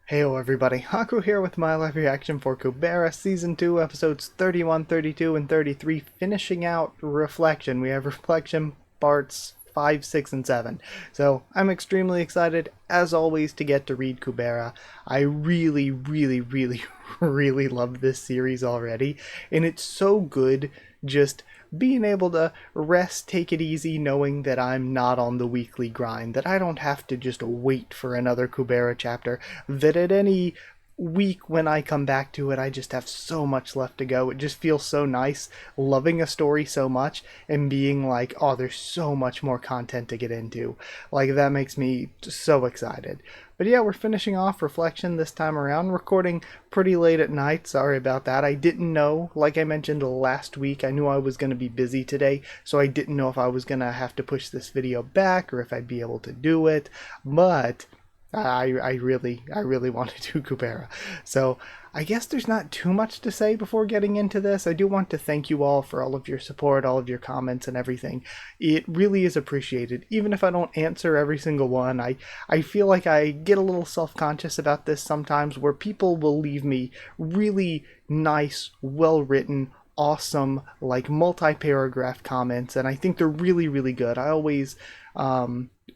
Heyo everybody, Haku here with my live reaction for Kubera Season 2, Episodes 31, 32, and 33, finishing out Reflection. We have Reflection parts 5, 6, and 7. So I'm extremely excited, as always, to get to read Kubera. I really, really, really, really love this series already, and it's so good just being able to rest, take it easy, knowing that I'm not on the weekly grind, that I don't have to just wait for another Kubera chapter, that at any week when I come back to it, I just have so much left to go. It just feels so nice loving a story so much and being like, oh, there's so much more content to get into. Like, that makes me so excited. But yeah, we're finishing off Reflection this time around, recording pretty late at night. Sorry about that. I didn't know, like I mentioned last week, I knew I was going to be busy today, so I didn't know if I was going to have to push this video back or if I'd be able to do it. But I really want to do Kubera. So I guess there's not too much to say before getting into this. I do want to thank you all for all of your support, all of your comments and everything. It really is appreciated. Even if I don't answer every single one, I feel like I get a little self-conscious about this sometimes, where people will leave me really nice, well-written, awesome, like multi-paragraph comments, and I think they're really, really good. I always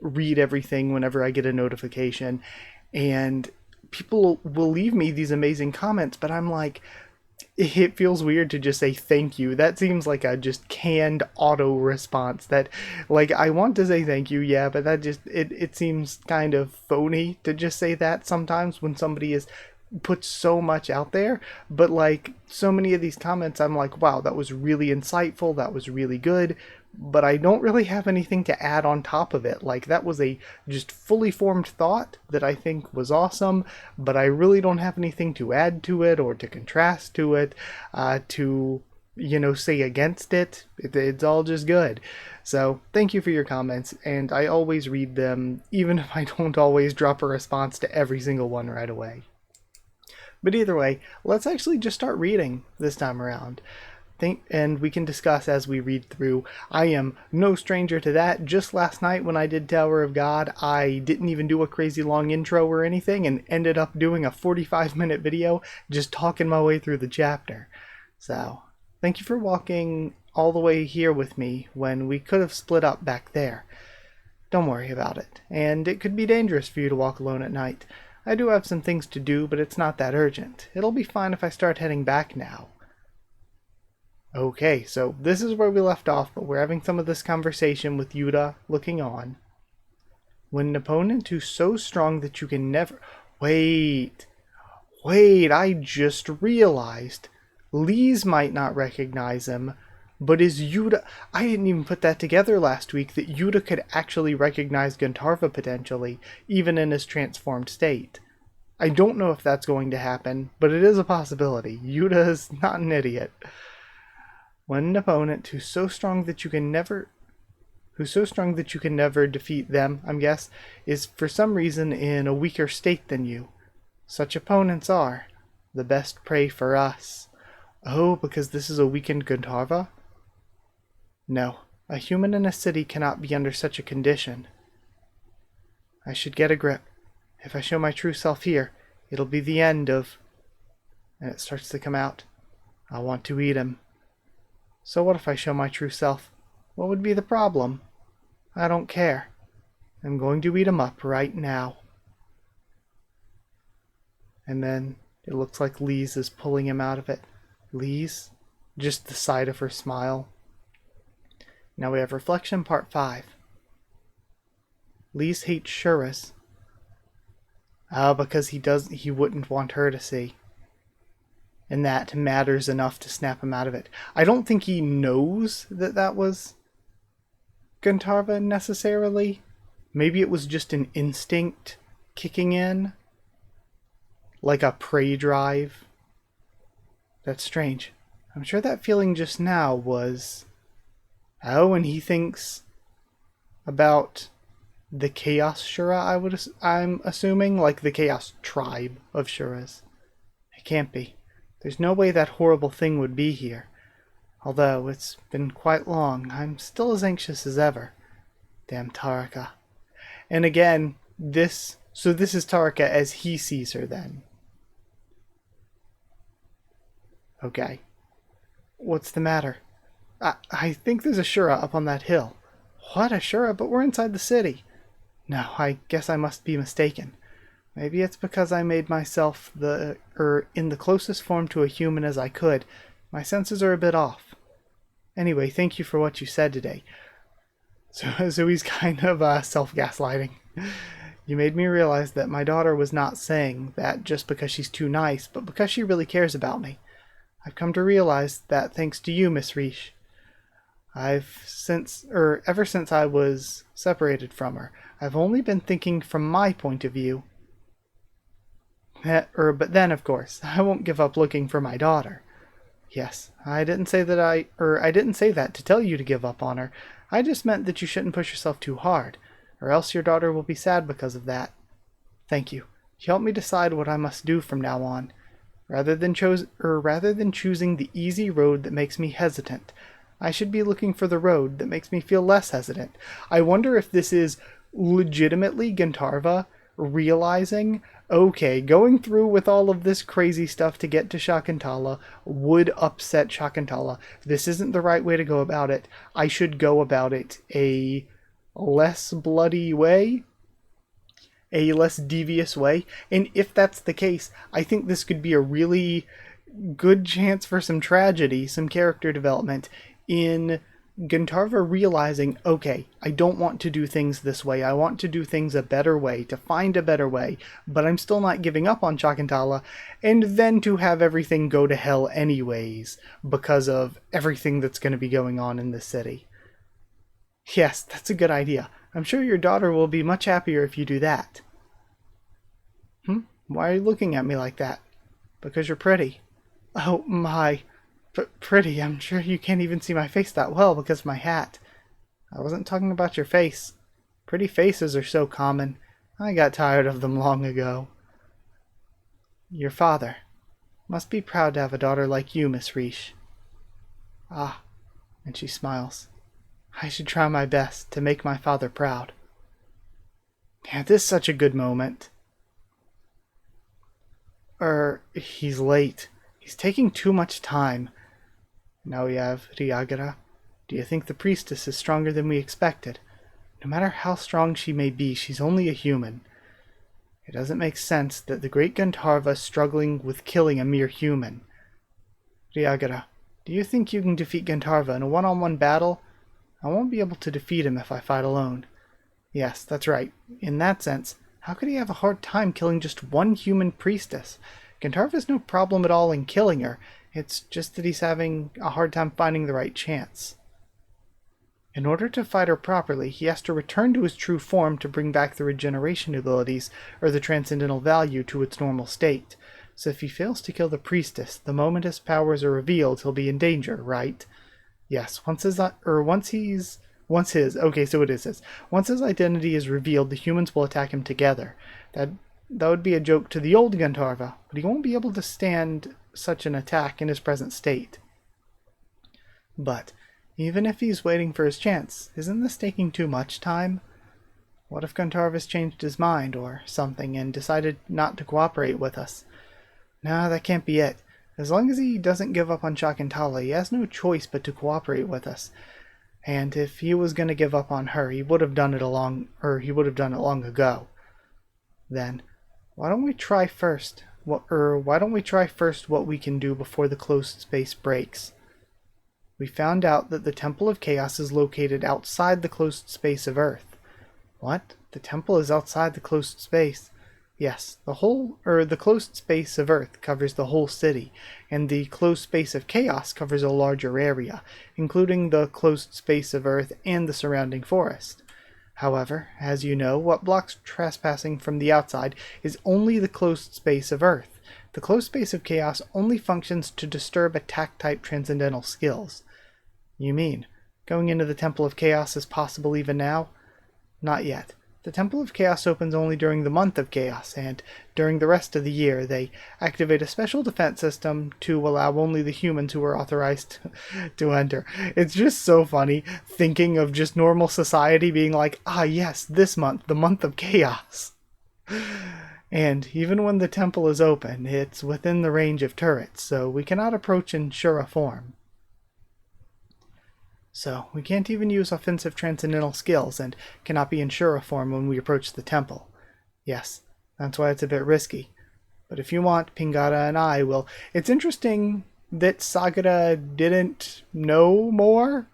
read everything whenever I get a notification, and people will leave me these amazing comments, but I'm like, it feels weird to just say thank you. That seems like a just canned auto response that, like, I want to say thank you, yeah, but that just, it seems kind of phony to just say that sometimes when somebody is put so much out there. But like, so many of these comments, I'm like, wow, that was really insightful, that was really good, but I don't really have anything to add on top of it. Like, that was a just fully formed thought that I think was awesome, but I really don't have anything to add to it or to contrast to it, to, you know, say against it. It's all just good. So thank you for your comments, and I always read them, even if I don't always drop a response to every single one right away. But either way, let's actually just start reading this time around. And we can discuss as we read through. I am no stranger to that. Just last night when I did Tower of God, I didn't even do a crazy long intro or anything and ended up doing a 45-minute video just talking my way through the chapter. So, thank you for walking all the way here with me when we could have split up back there. Don't worry about it. And it could be dangerous for you to walk alone at night. I do have some things to do, but it's not that urgent. It'll be fine if I start heading back now. Okay, so this is where we left off, but we're having some of this conversation with Yuta looking on. When an opponent who's so strong that you can never... Wait, I just realized. Lise might not recognize him, but is Yuta... I didn't even put that together last week, that Yuta could actually recognize Gandharva potentially, even in his transformed state. I don't know if that's going to happen, but it is a possibility. Yuta is not an idiot. When an opponent who's so strong that you can never defeat them, I guess, is for some reason in a weaker state than you. Such opponents are the best prey for us. Oh, because this is a weakened Gandharva? No, a human in a city cannot be under such a condition. I should get a grip. If I show my true self here, it'll be the end of... And it starts to come out. I want to eat him. So what if I show my true self? What would be the problem? I don't care. I'm going to eat him up right now. And then it looks like Lise is pulling him out of it. Lise? Just the sight of her smile. Now we have Reflection Part 5. Lise hates Shuras. Because he wouldn't want her to see. And that matters enough to snap him out of it. I don't think he knows that that was Gandharva necessarily. Maybe it was just an instinct kicking in. Like a prey drive. That's strange. I'm sure that feeling just now was... Oh, and he thinks about the Chaos Shura, I'm assuming? Like the Chaos tribe of Shuras. It can't be. There's no way that horrible thing would be here. Although it's been quite long, I'm still as anxious as ever. Damn Taraka. And again, this So this is Tarka as he sees her then. Okay. What's the matter? I think there's a Shura up on that hill. What, a Shura? But we're inside the city. No, I guess I must be mistaken. Maybe it's because I made myself in the closest form to a human as I could. My senses are a bit off. Anyway, thank you for what you said today. So he's kind of self-gaslighting. You made me realize that my daughter was not saying that just because she's too nice, but because she really cares about me. I've come to realize that thanks to you, Miss Riche. Ever since I was separated from her, I've only been thinking from my point of view. But then, of course, I won't give up looking for my daughter. Yes, I didn't say that to tell you to give up on her. I just meant that you shouldn't push yourself too hard, or else your daughter will be sad because of that. Thank you. You helped me decide what I must do from now on. Rather than choosing the easy road that makes me hesitant, I should be looking for the road that makes me feel less hesitant. I wonder if this is legitimately Gantarva realizing, okay, going through with all of this crazy stuff to get to Shakuntala would upset Shakuntala. This isn't the right way to go about it. I should go about it a less bloody way, a less devious way. And if that's the case, I think this could be a really good chance for some tragedy, some character development in Gantarva realizing, okay, I don't want to do things this way. I want to do things a better way, to find a better way, but I'm still not giving up on Shakuntala, and then to have everything go to hell anyways because of everything that's going to be going on in the city. Yes, that's a good idea. I'm sure your daughter will be much happier if you do that. Why are you looking at me like that? Because you're pretty. Oh my... pretty. I'm sure you can't even see my face that well because of my hat. I wasn't talking about your face. Pretty faces are so common. I got tired of them long ago. Your father must be proud to have a daughter like you, Miss Riche. Ah, and she smiles. I should try my best to make my father proud. Yeah, this is such a good moment. He's late. He's taking too much time. Now we have Ryagara. Do you think the priestess is stronger than we expected? No matter how strong she may be, she's only a human. It doesn't make sense that the great Gantarva is struggling with killing a mere human. Ryagara, do you think you can defeat Gantarva in a one-on-one battle? I won't be able to defeat him if I fight alone. Yes, that's right. In that sense, how could he have a hard time killing just one human priestess? Gantarva's no problem at all in killing her. It's just that he's having a hard time finding the right chance. In order to fight her properly, he has to return to his true form to bring back the regeneration abilities, or the transcendental value, to its normal state. So if he fails to kill the priestess, the moment his powers are revealed, he'll be in danger, right? Yes, once his identity is revealed, the humans will attack him together. That would be a joke to the old Gantarva, but he won't be able to stand such an attack in his present state. But even if he's waiting for his chance, isn't this taking too much time? What if Gantarva's changed his mind or something and decided not to cooperate with us? No, that can't be it. As long as he doesn't give up on Shakuntala, he has no choice but to cooperate with us. And if he was going to give up on her, he would have done it long ago. Then, why don't we try first what we can do before the closed space breaks? We found out that the Temple of Chaos is located outside the closed space of Earth. What? The temple is outside the closed space? Yes, the closed space of Earth covers the whole city, and the closed space of Chaos covers a larger area, including the closed space of Earth and the surrounding forest. However, as you know, what blocks trespassing from the outside is only the closed space of Earth. The closed space of Chaos only functions to disturb attack-type transcendental skills. You mean, going into the Temple of Chaos is possible even now? Not yet. The Temple of Chaos opens only during the month of Chaos, and during the rest of the year they activate a special defense system to allow only the humans who are authorized to enter. It's just so funny thinking of just normal society being like, ah yes, this month, the month of Chaos. And even when the temple is open, it's within the range of turrets, so we cannot approach in Shura form. So we can't even use offensive transcendental skills and cannot be in Shura form when we approach the temple. Yes, that's why it's a bit risky. But if you want, Pingara and I will. It's interesting that Sagara didn't know more,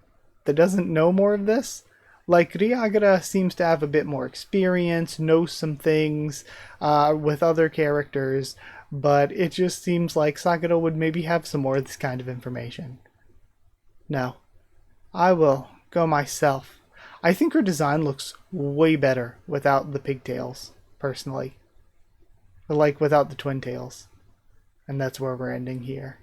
that doesn't know more of this. Like, Ryagara seems to have a bit more experience, knows some things with other characters, but it just seems like Sagara would maybe have some more of this kind of information. No, I will go myself. I think her design looks way better without the pigtails, personally. Like, without the twin tails. And that's where we're ending here.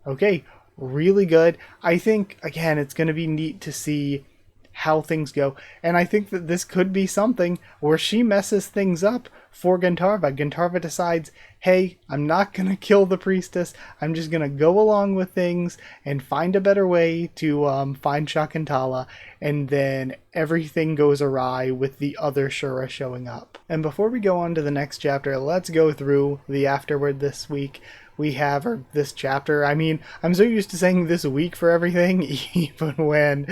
Okay, really good. I think, again, it's going to be neat to see how things go. And I think that this could be something where she messes things up for Gantarva. Gantarva decides, hey, I'm not going to kill the priestess. I'm just going to go along with things and find a better way to find Shakuntala. And then everything goes awry with the other Shura showing up. And before we go on to the next chapter, let's go through the afterword this week. We have, or this chapter. I mean, I'm so used to saying this week for everything, even when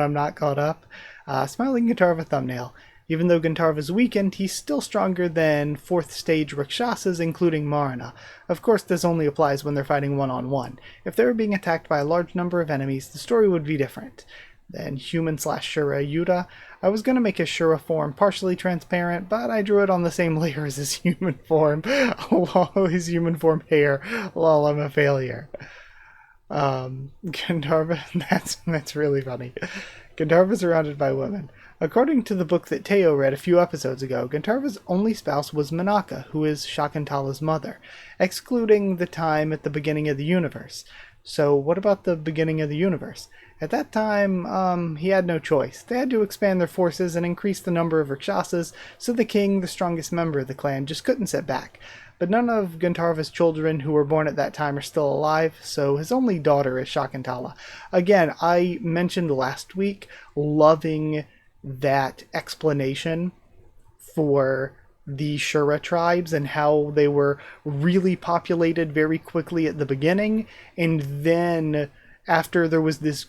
I'm not caught up. Smiling Gantarva thumbnail. Even though Gantarva's weakened, he's still stronger than 4th stage Rakshasas, including Marna. Of course, this only applies when they're fighting one-on-one. If they were being attacked by a large number of enemies, the story would be different. Then human/Shura Yuta. I was going to make his Shura form partially transparent, but I drew it on the same layer as his human form. His human form hair. Lol, I'm a failure. Gandharva, that's really funny. Gandharva surrounded by women. According to the book that Teo read a few episodes ago, Gandharva's only spouse was Manaka, who is Shakuntala's mother, excluding the time at the beginning of the universe. So what about the beginning of the universe? At that time, he had no choice. They had to expand their forces and increase the number of Rakshasas, so the king, the strongest member of the clan, just couldn't sit back. But none of Gantarva's children who were born at that time are still alive, so his only daughter is Shakuntala. Again, I mentioned last week loving that explanation for the Shura tribes and how they were really populated very quickly at the beginning, and then after there was this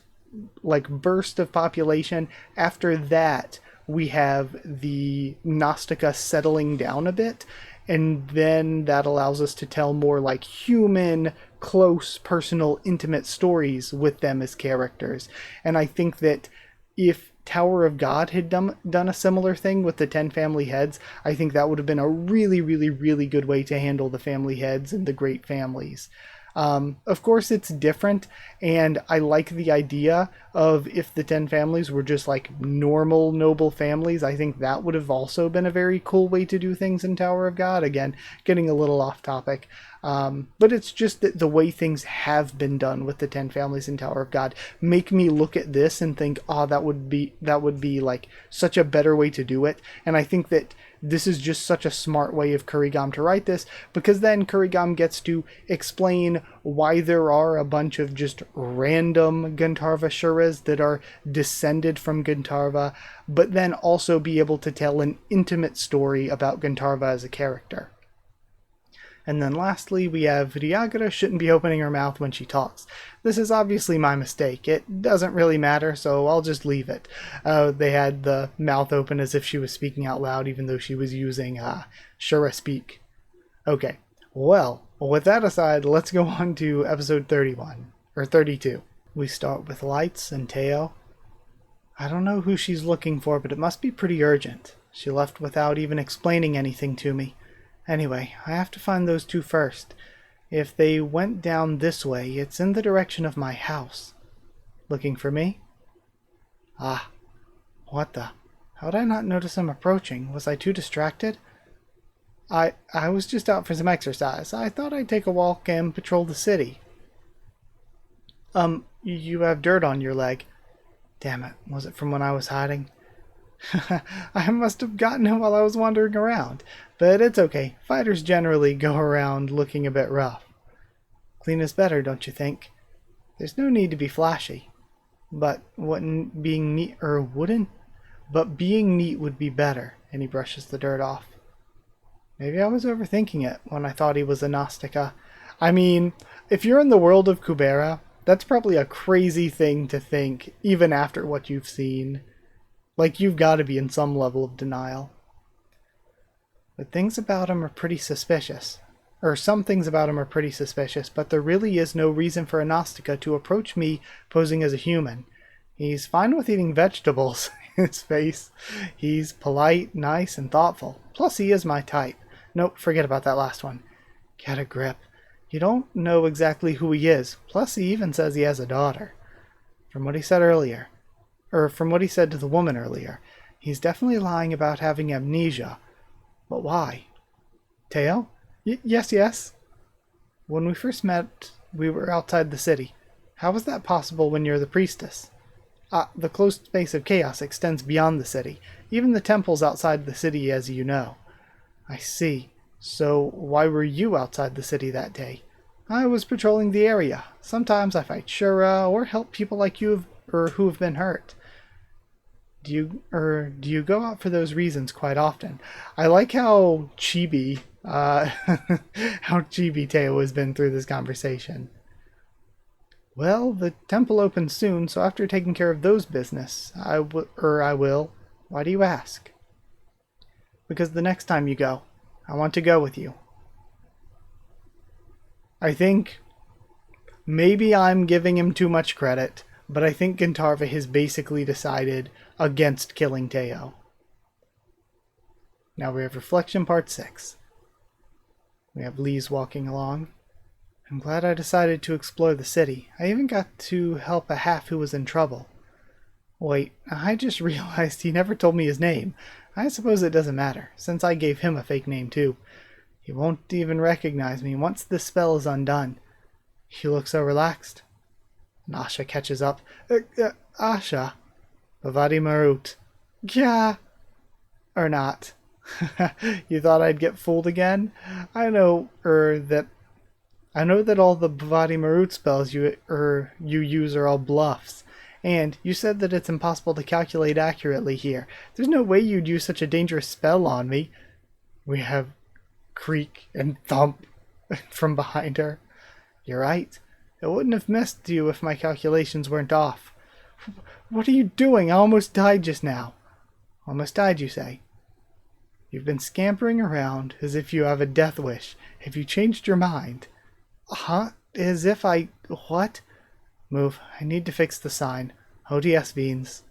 burst of population, after that we have the Gnostica settling down a bit, and then that allows us to tell more human, close, personal, intimate stories with them as characters. And I think that if Tower of God had done a similar thing with the 10 family heads, I think that would have been a really, really, really good way to handle the family heads and the great families. Of course, it's different, and I like the idea of if the 10 families were just normal, noble families. I think that would have also been a very cool way to do things in Tower of God. Again, getting a little off topic. But it's just that the way things have been done with the 10 families in Tower of God make me look at this and think, oh, that would be such a better way to do it. And I think that this is just such a smart way of Kurigam to write this, because then Kurigam gets to explain why there are a bunch of just random Gantarva Shuras that are descended from Gantarva, but then also be able to tell an intimate story about Gantarva as a character. And then lastly, we have Ryagara shouldn't be opening her mouth when she talks. This is obviously my mistake. It doesn't really matter, so I'll just leave it. They had the mouth open as if she was speaking out loud, even though she was using Shura Speak. Okay, well, with that aside, let's go on to episode 31, or 32. We start with Lights and Teo. I don't know who she's looking for, but it must be pretty urgent. She left without even explaining anything to me. Anyway, I have to find those two first. If they went down this way, it's in the direction of my house. Looking for me? Ah, what the? How did I not notice them approaching? Was I too distracted? I was just out for some exercise. I thought I'd take a walk and patrol the city. You have dirt on your leg. Damn it, was it from when I was hiding? I must have gotten it while I was wandering around. But it's okay. Fighters generally go around looking a bit rough. Clean is better, don't you think? There's no need to be flashy. But being neat would be better. and he brushes the dirt off. Maybe I was overthinking it when I thought he was a Gnostica. I mean, if you're in the world of Kubera, that's probably a crazy thing to think, even after what you've seen. Like, you've got to be in some level of denial. But things about him are pretty suspicious. Or some things about him are pretty suspicious, but there really is no reason for a Gnostica to approach me posing as a human. He's fine with eating vegetables, his face. He's polite, nice, and thoughtful. Plus, he is my type. Nope, forget about that last one. Get a grip. You don't know exactly who he is. Plus, he even says he has a daughter. From what he said to the woman earlier, he's definitely lying about having amnesia. But why? Teo? Yes. When we first met, we were outside the city. How was that possible when you're the priestess? The closed space of chaos extends beyond the city. Even the temple's outside the city, as you know. I see. So why were you outside the city that day? I was patrolling the area. Sometimes I fight Shura or help people like you who have been hurt. Do you go out for those reasons quite often? I like how chibi Teo has been through this conversation. Well, the temple opens soon, so after taking care of those business, I will. Why do you ask? Because the next time you go, I want to go with you. I think maybe I'm giving him too much credit, but I think Gintarva has basically decided against killing Teo. Now we have Reflection Part 6. We have Lise walking along. I'm glad I decided to explore the city. I even got to help a half who was in trouble. Wait, I just realized he never told me his name. I suppose it doesn't matter, since I gave him a fake name too. He won't even recognize me once this spell is undone. He looks so relaxed. Asha catches up. Asha. Bavati Marut. Yeah. Or not. You thought I'd get fooled again? I know that all the Bavati Marut spells you use are all bluffs. And you said that it's impossible to calculate accurately here. There's no way you'd use such a dangerous spell on me. We have creak and thump from behind her. You're right. It wouldn't have missed you if my calculations weren't off. What are you doing? I almost died just now. Almost died, you say? You've been scampering around as if you have a death wish. Have you changed your mind? Huh? As if I... What? Move. I need to fix the sign. ODS Beans.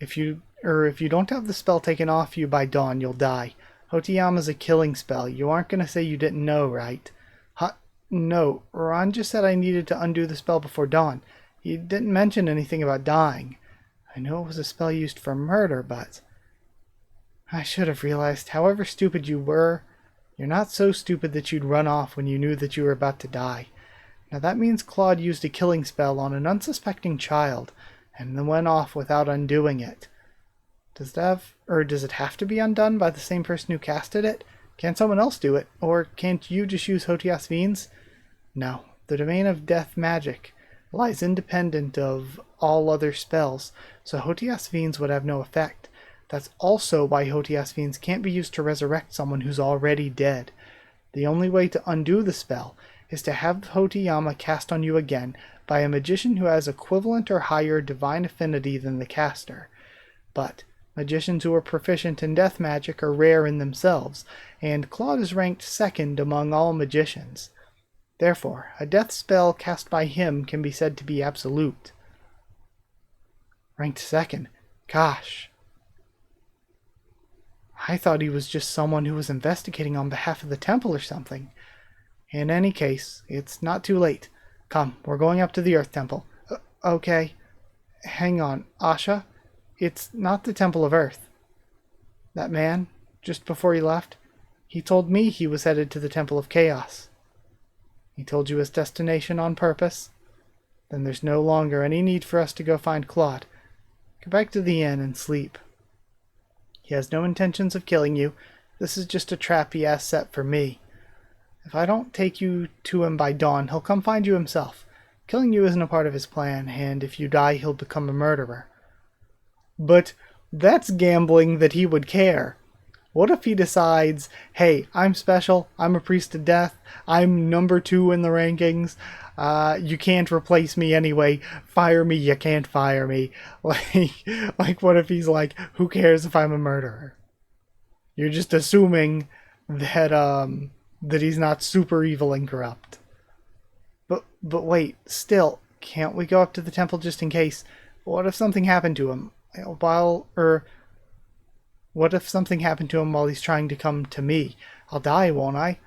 If you don't have the spell taken off you by dawn, you'll die. Hoteyama's a killing spell. You aren't going to say you didn't know, right? Huh? No. Ron just said I needed to undo the spell before dawn. He didn't mention anything about dying. I know it was a spell used for murder, but... I should have realized, however stupid you were, you're not so stupid that you'd run off when you knew that you were about to die. Now that means Claude used a killing spell on an unsuspecting child, and then went off without undoing it. Does it have to be undone by the same person who casted it? Can someone else do it? Or can't you just use Hotias Fiends? No, the domain of death magic lies independent of all other spells, so Hotias Fiends would have no effect. That's also why Hotias Fiends can't be used to resurrect someone who's already dead. The only way to undo the spell is to have Hoteyama cast on you again by a magician who has equivalent or higher divine affinity than the caster. But magicians who are proficient in death magic are rare in themselves, and Claude is ranked second among all magicians. Therefore, a death spell cast by him can be said to be absolute. Ranked second? Gosh. I thought he was just someone who was investigating on behalf of the temple or something. In any case, it's not too late. Come, we're going up to the Earth Temple. Okay. Hang on, Asha? It's not the Temple of Earth. That man, just before he left, he told me he was headed to the Temple of Chaos. He told you his destination on purpose? Then there's no longer any need for us to go find Claude. Go back to the inn and sleep. He has no intentions of killing you. This is just a trap he has set for me. If I don't take you to him by dawn, he'll come find you himself. Killing you isn't a part of his plan, and if you die, he'll become a murderer. But that's gambling that he would care. What if he decides, hey, I'm special, I'm a priest of death, I'm number 2 in the rankings, you can't replace me anyway, fire me, you can't fire me. Like what if he's like, who cares if I'm a murderer? You're just assuming that that he's not super evil and corrupt. But wait, still, can't we go up to the temple just in case? What if something happened to him what if something happened to him while he's trying to come to me? I'll die, won't I?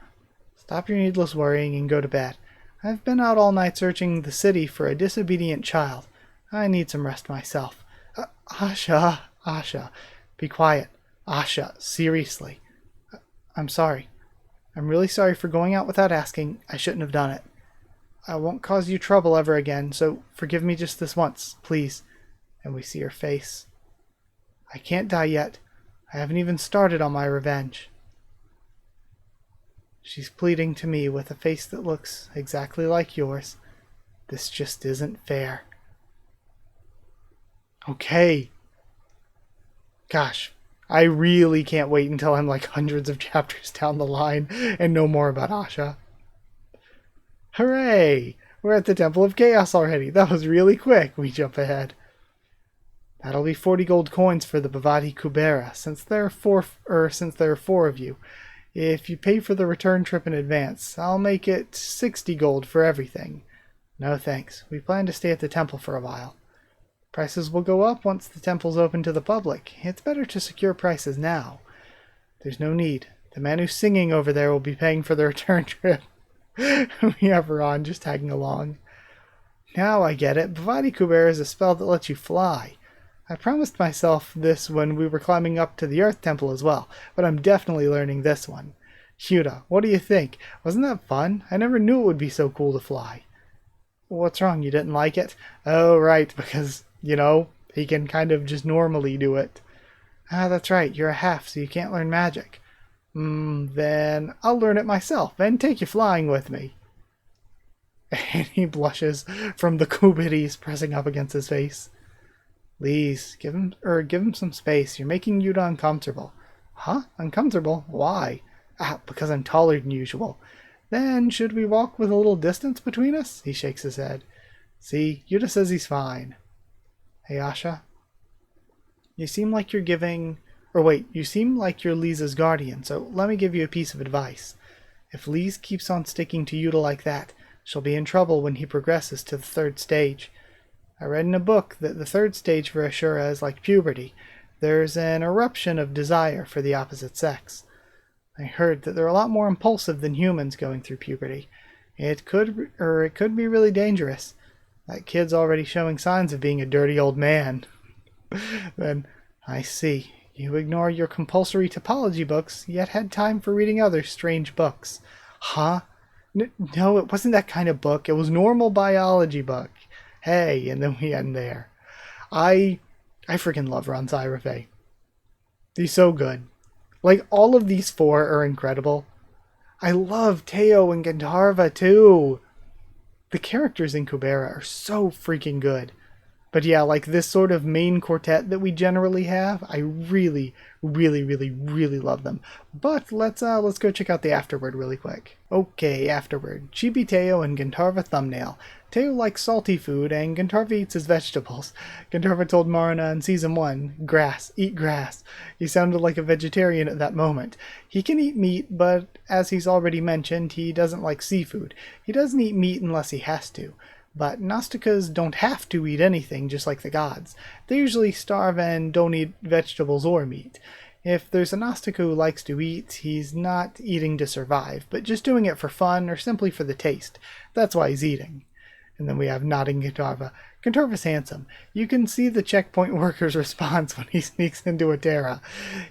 Stop your needless worrying and go to bed. I've been out all night searching the city for a disobedient child. I need some rest myself. Asha, be quiet. Asha, seriously. I'm sorry. I'm really sorry for going out without asking. I shouldn't have done it. I won't cause you trouble ever again, so forgive me just this once, please. And we see her face. I can't die yet. I haven't even started on my revenge. She's pleading to me with a face that looks exactly like yours. This just isn't fair. Okay. Gosh, I really can't wait until I'm like hundreds of chapters down the line and know more about Asha. Hooray! We're at the Temple of Chaos already. That was really quick. We jump ahead. That'll be 40 gold coins for the Bhavati Kubera, since there are 4 of you. If you pay for the return trip in advance, I'll make it 60 gold for everything. No thanks. We plan to stay at the temple for a while. Prices will go up once the temple's open to the public. It's better to secure prices now. There's no need. The man who's singing over there will be paying for the return trip. We have Ron just tagging along. Now I get it. Bhavati Kubera is a spell that lets you fly. I promised myself this when we were climbing up to the Earth Temple as well, but I'm definitely learning this one. Hyuta, what do you think? Wasn't that fun? I never knew it would be so cool to fly. What's wrong? You didn't like it? Oh, right, because, he can kind of just normally do it. Ah, that's right, you're a half, so you can't learn magic. Then I'll learn it myself and take you flying with me. And he blushes from the kubitis pressing up against his face. Please, give him some space. You're making Yuta uncomfortable. Huh? Uncomfortable? Why? Because I'm taller than usual. Then should we walk with a little distance between us? He shakes his head. See, Yuta says he's fine. Hey, Asha. You seem like you're Lisa's guardian, so let me give you a piece of advice. If Lise keeps on sticking to Yuta like that, she'll be in trouble when he progresses to the 3rd stage. I read in a book that the 3rd stage for Ashura is like puberty. There's an eruption of desire for the opposite sex. I heard that they're a lot more impulsive than humans going through puberty. It could be really dangerous. That kid's already showing signs of being a dirty old man. Then, I see. You ignore your compulsory topology books, yet had time for reading other strange books. Huh? No, it wasn't that kind of book. It was normal biology book. Hey, and then we end there. I freaking love Ron Syrafay. He's so good. Like, all of these 4 are incredible. I love Teo and Gandharva too. The characters in Kubera are so freaking good. But yeah, like this sort of main quartet that we generally have, I really, really, really, really love them. But let's go check out the afterword really quick. Okay, afterword. Chibi Teo and Gandharva thumbnail. Teo likes salty food, and Gandharva eats his vegetables. Gandharva told Marina in Season 1, grass, eat grass. He sounded like a vegetarian at that moment. He can eat meat, but as he's already mentioned, he doesn't like seafood. He doesn't eat meat unless he has to. But Gnostikas don't have to eat anything, just like the gods. They usually starve and don't eat vegetables or meat. If there's a Gnostica who likes to eat, he's not eating to survive, but just doing it for fun or simply for the taste. That's why he's eating. And then we have nodding Gandharva. Gandharva's handsome. You can see the checkpoint worker's response when he sneaks into a Terra.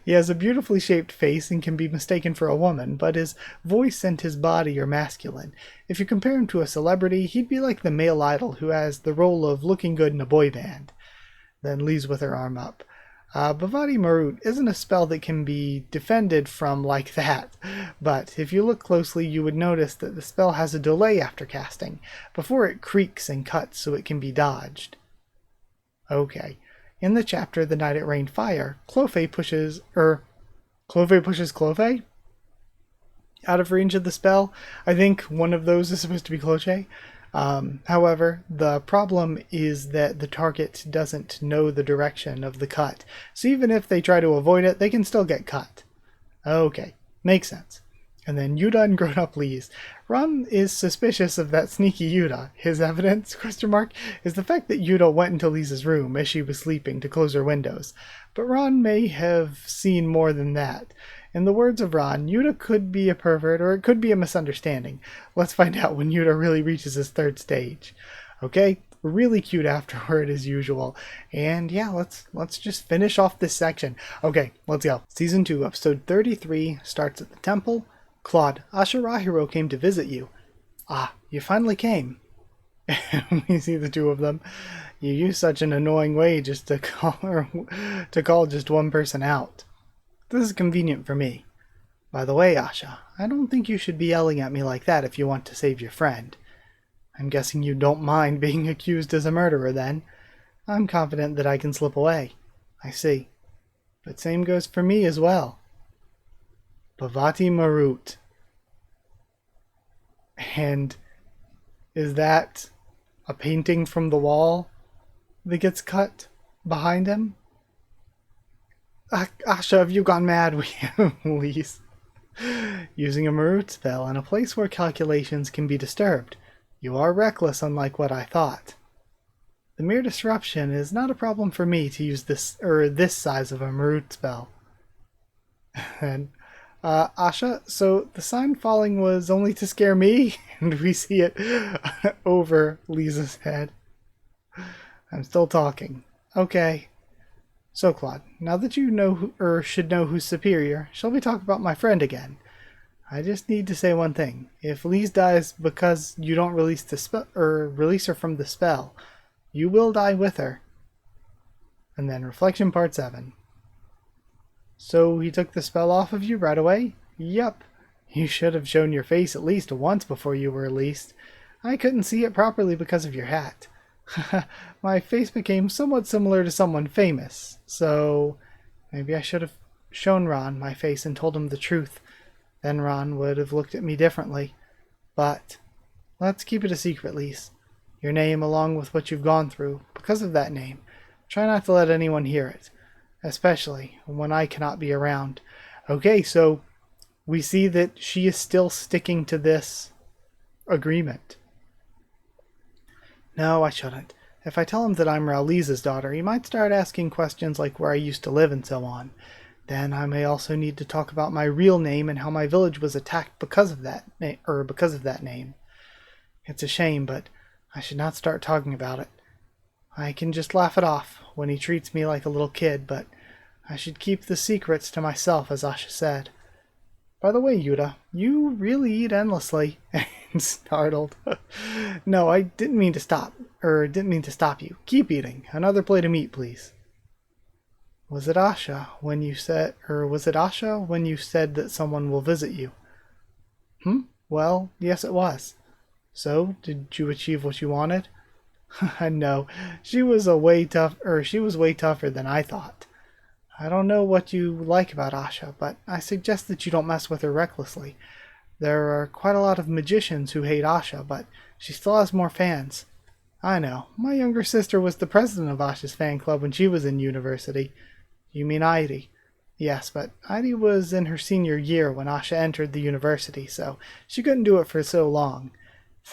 He has a beautifully shaped face and can be mistaken for a woman, but his voice and his body are masculine. If you compare him to a celebrity, he'd be like the male idol who has the role of looking good in a boy band. Then leaves with her arm up. Bhavati Marut isn't a spell that can be defended from like that, but if you look closely you would notice that the spell has a delay after casting, before it creaks and cuts so it can be dodged. Okay, In the chapter The Night It Rained Fire, Clove pushes Clove out of range of the spell. I think one of those is supposed to be Cloche. However, the problem is that the target doesn't know the direction of the cut. So even if they try to avoid it, they can still get cut. Okay, makes sense. And then Yuta and grown-up Lise. Ron is suspicious of that sneaky Yuta. His evidence, is the fact that Yuta went into Lisa's room as she was sleeping to close her windows. But Ron may have seen more than that. In the words of Ron, Yuta could be a pervert, or it could be a misunderstanding. Let's find out when Yuta really reaches his third stage. Okay, really cute afterward as usual. And yeah, let's just finish off this section. Okay, let's go. Season 2, episode 33 starts at the temple. Claude, Ashirahiro came to visit you. Ah, you finally came. We see the two of them. You use such an annoying way just to call just one person out. This is convenient for me. By the way, Asha, I don't think you should be yelling at me like that if you want to save your friend. I'm guessing you don't mind being accused as a murderer, then. I'm confident that I can slip away. I see. But same goes for me as well. Bhavati Marut. And is that a painting from the wall that gets cut behind him? Asha, have you gone mad? Lise. Using a Marut spell in a place where calculations can be disturbed. You are reckless, unlike what I thought. The mere disruption is not a problem for me to use this size of a Marut spell. And Asha, so the sign falling was only to scare me? And we see it over Lisa's head. I'm still talking. Okay. So, Claude, now that you know should know who's superior, shall we talk about my friend again? I just need to say one thing. If Lise dies because you don't release release her from the spell, you will die with her. And then Reflection Part 7. So he took the spell off of you right away? Yup. You should have shown your face at least once before you were released. I couldn't see it properly because of your hat. My face became somewhat similar to someone famous, so maybe I should have shown Ron my face and told him the truth. Then Ron would have looked at me differently. But let's keep it a secret, Lise. Your name, along with what you've gone through, because of that name. Try not to let anyone hear it, especially when I cannot be around. Okay, so we see that she is still sticking to this agreement. No, I shouldn't. If I tell him that I'm Raulise's daughter, he might start asking questions like where I used to live and so on. Then I may also need to talk about my real name and how my village was attacked because of that name. It's a shame, but I should not start talking about it. I can just laugh it off when he treats me like a little kid, but I should keep the secrets to myself, as Asha said. By the way, Yuta, you really eat endlessly. Startled. No, I didn't mean to stop you. Keep eating. Another plate of meat, please. Was it Asha when you said that someone will visit you? Well, yes it was. So, did you achieve what you wanted? No, she was way tougher than I thought. I don't know what you like about Asha, but I suggest that you don't mess with her recklessly. There are quite a lot of magicians who hate Asha, but she still has more fans. I know. My younger sister was the president of Asha's fan club when she was in university. You mean Heidi? Yes, but Heidi was in her senior year when Asha entered the university, so she couldn't do it for so long.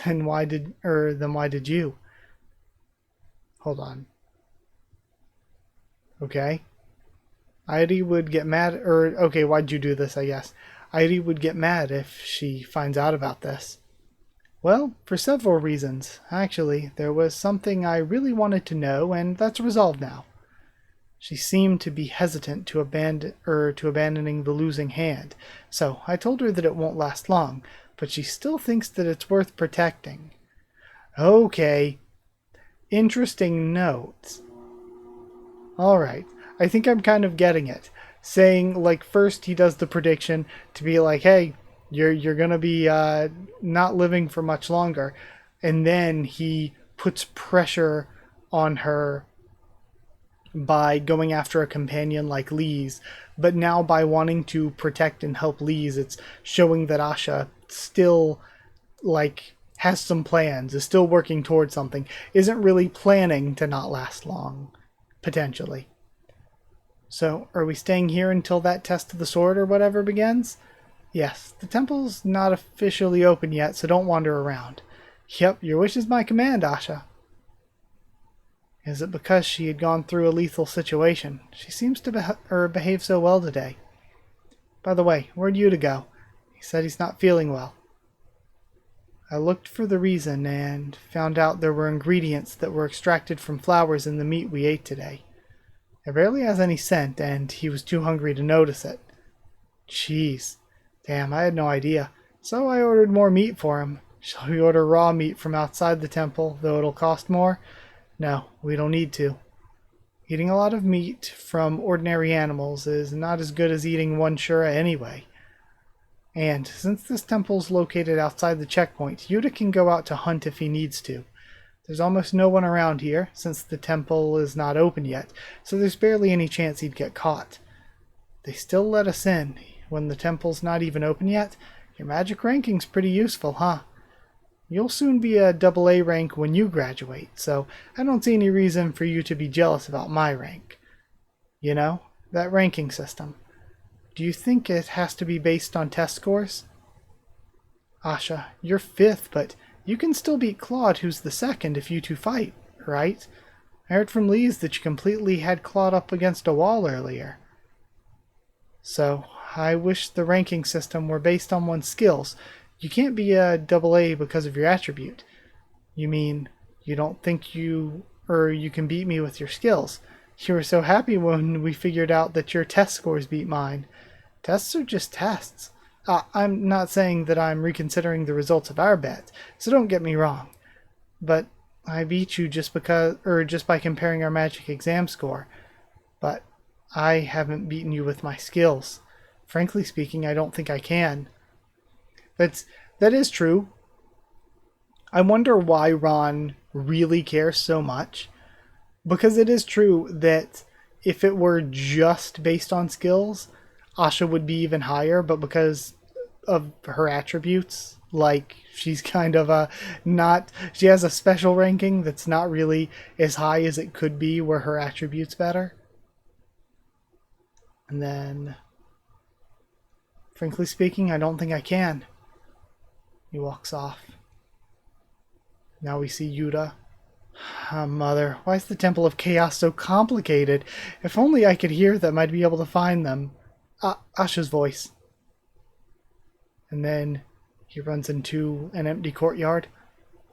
Then why did you? Hold on. Okay. Heidi would get mad, okay, why'd you do this, I guess. Heidi would get mad if she finds out about this. Well, for several reasons. Actually, there was something I really wanted to know, and that's resolved now. She seemed to be hesitant to abandoning the losing hand, so I told her that it won't last long, but she still thinks that it's worth protecting. Okay. Interesting notes. Alright, I think I'm kind of getting it. Saying, like, first he does the prediction to be like, hey, you're gonna be not living for much longer, and then he puts pressure on her by going after a companion like Lee's, but now by wanting to protect and help Lee's, it's showing that Asha still, like, has some plans, is still working towards something, isn't really planning to not last long, potentially. So, are we staying here until that test of the sword or whatever begins? Yes, the temple's not officially open yet, so don't wander around. Yep, your wish is my command, Asha. Is it because she had gone through a lethal situation? She seems to behave so well today. By the way, where'd Yuta go? He said he's not feeling well. I looked for the reason and found out there were ingredients that were extracted from flowers in the meat we ate today. It rarely has any scent, and he was too hungry to notice it. Jeez. Damn, I had no idea. So I ordered more meat for him. Shall we order raw meat from outside the temple, though it'll cost more? No, we don't need to. Eating a lot of meat from ordinary animals is not as good as eating one shura anyway. And since this temple's located outside the checkpoint, Yuta can go out to hunt if he needs to. There's almost no one around here, since the temple is not open yet, so there's barely any chance he'd get caught. They still let us in, when the temple's not even open yet? Your magic ranking's pretty useful, huh? You'll soon be a AA rank when you graduate, so I don't see any reason for you to be jealous about my rank. You know, that ranking system. Do you think it has to be based on test scores? Asha, you're 5th, but you can still beat Claude, who's the 2nd, if you two fight, right? I heard from Lee's that you completely had Claude up against a wall earlier. So, I wish the ranking system were based on one's skills. You can't be a AA because of your attribute. You mean, you don't think you can beat me with your skills? You were so happy when we figured out that your test scores beat mine. Tests are just tests. I'm not saying that I'm reconsidering the results of our bet, so don't get me wrong. But I beat you just by comparing our magic exam score. But I haven't beaten you with my skills. Frankly speaking, I don't think I can. That is true. I wonder why Ron really cares so much. Because it is true that if it were just based on skills, Asha would be even higher, but because of her attributes, like she's kind of she has a special ranking that's not really as high as it could be were her attributes better. And then, frankly speaking, I don't think I can. He walks off. Now we see Yuta. Ah, mother, why is the Temple of Chaos so complicated? If only I could hear them, I'd be able to find them. Asha's voice. And then he runs into an empty courtyard.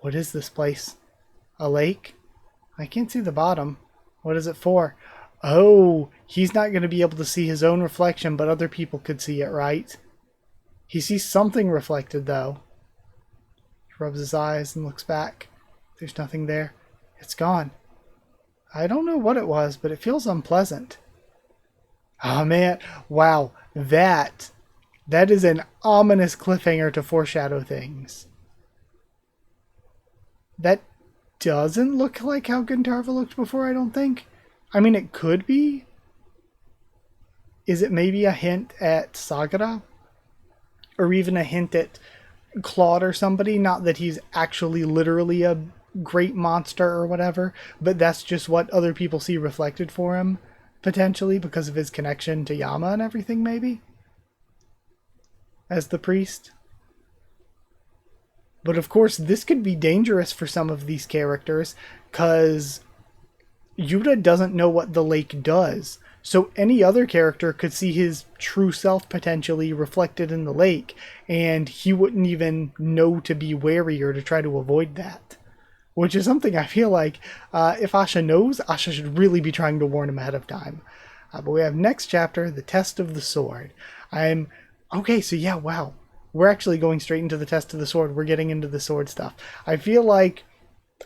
What is this place? A lake? I can't see the bottom. What is it for? Oh, he's not going to be able to see his own reflection, but other people could see it, right? He sees something reflected, though. He rubs his eyes and looks back. There's nothing there. It's gone. I don't know what it was, but it feels unpleasant. Oh, man. Wow. That is an ominous cliffhanger to foreshadow things. That doesn't look like how Gandharva looked before, I don't think. I mean, it could be. Is it maybe a hint at Sagara? Or even a hint at Claude or somebody? Not that he's actually literally a great monster or whatever, but that's just what other people see reflected for him, potentially, because of his connection to Yama and everything, maybe? As the priest. But of course, this could be dangerous for some of these characters, because Yuta doesn't know what the lake does. So any other character could see his true self potentially reflected in the lake, and he wouldn't even know to be wary or to try to avoid that. Which is something I feel like, if Asha knows, Asha should really be trying to warn him ahead of time. But we have next chapter, the Test of the Sword. Okay, so yeah, wow. We're actually going straight into the Test of the Sword. We're getting into the sword stuff. I feel like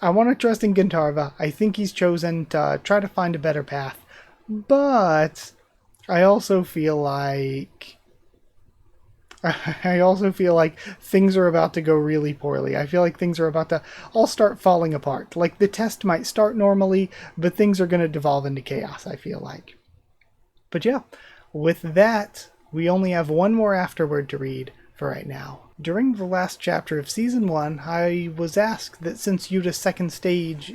I want to trust in Gandharva. I think he's chosen to try to find a better path. But I also feel like I also feel like things are about to go really poorly. I feel like things are about to all start falling apart. Like the test might start normally, but things are going to devolve into chaos, I feel like. But yeah, with that, we only have one more afterword to read for right now. During the last chapter of Season 1, I was asked that since Yuta's second stage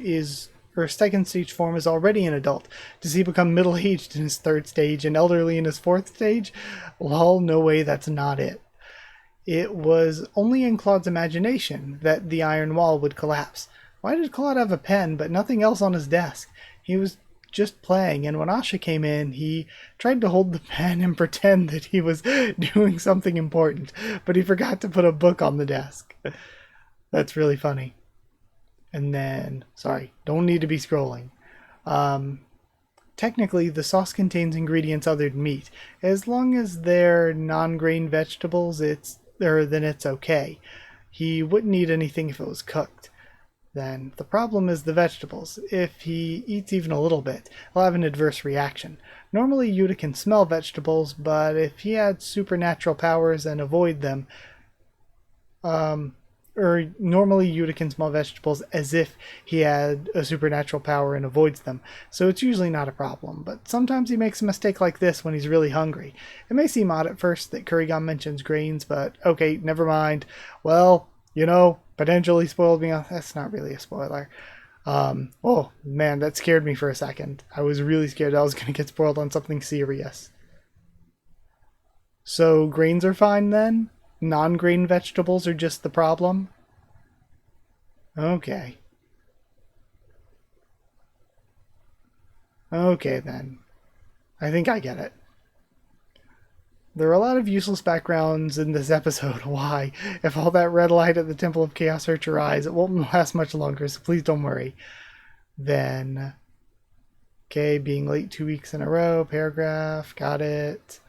form is already an adult, does he become middle-aged in his third stage and elderly in his fourth stage? Lol, no way, that's not it. It was only in Claude's imagination that the iron wall would collapse. Why did Claude have a pen but nothing else on his desk? He was just playing, and when Asha came in, he tried to hold the pen and pretend that he was doing something important, but he forgot to put a book on the desk. That's really funny. And then, sorry, don't need to be scrolling. Technically, the sauce contains ingredients other than meat. As long as they're non-grain vegetables, then it's okay. He wouldn't eat anything if it was cooked. Then the problem is the vegetables. If he eats even a little bit, he'll have an adverse reaction. Normally Yuta can smell vegetables, but if he had supernatural powers and avoid them, normally Yuta can smell vegetables as if he had a supernatural power and avoids them, so it's usually not a problem. But sometimes he makes a mistake like this when he's really hungry. It may seem odd at first that Kurigan mentions grains, but okay, never mind. Well, potentially spoiled me. That's not really a spoiler. Oh man, that scared me for a second. I was really scared I was going to get spoiled on something serious. So grains are fine then? Non-grain vegetables are just the problem? Okay. Okay then. I think I get it. There are a lot of useless backgrounds in this episode. Why? If all that red light at the Temple of Chaos hurts your eyes, it won't last much longer, so please don't worry. Then, okay, being late 2 weeks in a row, paragraph, got it.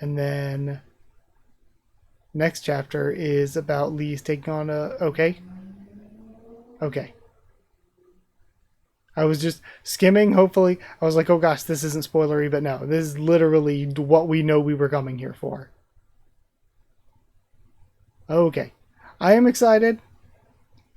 And then, next chapter is about Lee's taking on okay. I was just skimming, hopefully. I was like, oh gosh, this isn't spoilery, but no, this is literally what we know we were coming here for. Okay. I am excited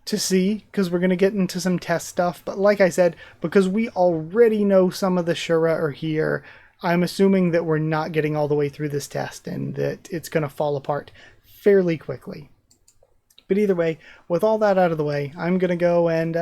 to see, because we're going to get into some test stuff, but like I said, because we already know some of the Shura are here, I'm assuming that we're not getting all the way through this test and that it's going to fall apart fairly quickly. But either way, with all that out of the way, I'm going to go and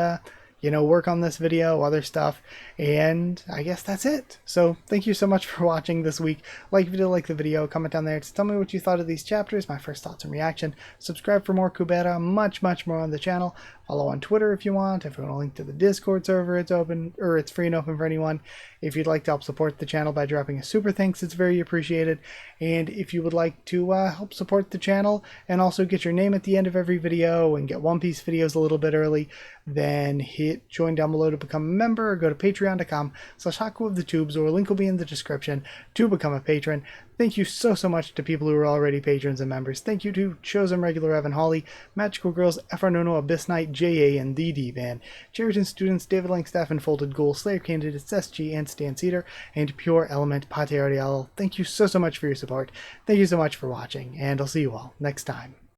work on this video, other stuff, and I guess that's it. So thank you so much for watching this week. Like if you did like the video, comment down there to tell me what you thought of these chapters, my first thoughts and reaction. Subscribe for more Kubera, much more on the channel. Follow on Twitter if you want. If you want a link to the Discord server, it's open, or it's free and open for anyone. If you'd like to help support the channel by dropping a super thanks, it's very appreciated. And if you would like to help support the channel and also get your name at the end of every video and get One Piece videos a little bit early, then hit join down below to become a member, or go to patreon.com/Haku of the Tubes, or a link will be in the description to become a patron. Thank you so much to people who are already patrons and members. Thank you to Chosen Regular Evan Hawley, Magical Girls, FR Nono, Abyss Knight, JA, and the D-Band, Cheriton Students, David Langstaff and Folded Ghoul, Slayer Candidates, SG, and Stan Cedar, and Pure Element, Pate Ariel. Thank you so much for your support. Thank you so much for watching, and I'll see you all next time.